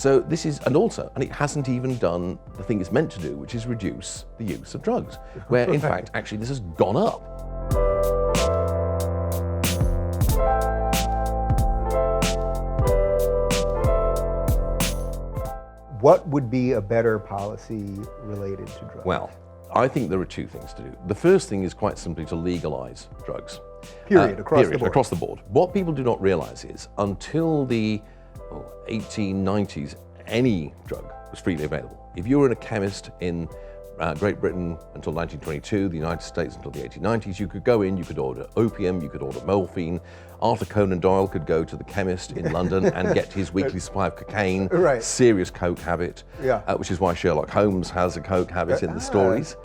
So this is, and it hasn't even done the thing it's meant to do, which is reduce the use of drugs, where in fact, actually this has gone up. What would be a better policy related to drugs? Well, I think there are two things to do. The first thing is quite simply to legalize drugs. Across the board. What people do not realize is until the 1890s, any drug was freely available. If you were a chemist in Great Britain until 1922, the United States until the 1890s, you could go in, you could order opium, you could order morphine. Arthur Conan Doyle could go to the chemist in London and get his weekly supply of cocaine, serious coke habit, which is why Sherlock Holmes has a coke habit in the stories.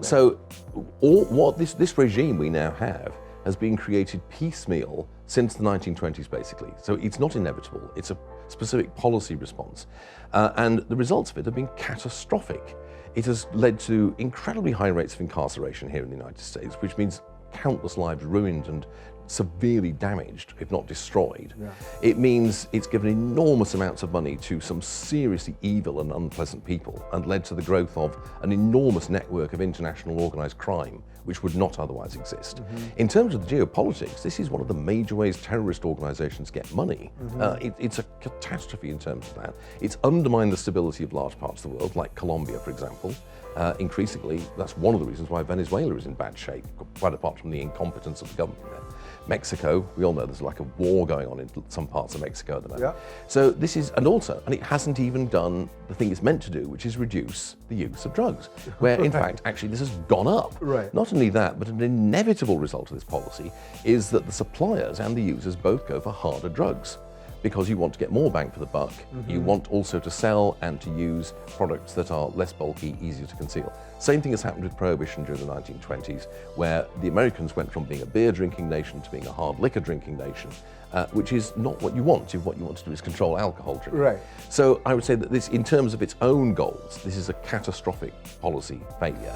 So what this regime we now have has been created piecemeal since the 1920s, basically. So it's not inevitable, it's a specific policy response. And the results of it have been catastrophic. It has led to incredibly high rates of incarceration here in the United States, which means countless lives ruined and severely damaged, if not destroyed. It means it's given enormous amounts of money to some seriously evil and unpleasant people and led to the growth of an enormous network of international organized crime, which would not otherwise exist. In terms of the geopolitics, this is one of the major ways terrorist organizations get money. It's a catastrophe in terms of that. It's undermined the stability of large parts of the world, like Colombia, for example. Increasingly, that's one of the reasons why Venezuela is in bad shape, quite apart from the incompetence of the government there. Mexico, we all know there's like a war going on in some parts of Mexico at the moment. So this is, and it hasn't even done the thing it's meant to do, which is reduce the use of drugs, where in fact, actually this has gone up. Not only that, but an inevitable result of this policy is that the suppliers and the users both go for harder drugs, because you want to get more bang for the buck. You want also to sell and to use products that are less bulky, easier to conceal. Same thing has happened with Prohibition during the 1920s, where the Americans went from being a beer drinking nation to being a hard liquor drinking nation, which is not what you want. What you want to do is control alcohol drinking. So I would say that this, in terms of its own goals, this is a catastrophic policy failure.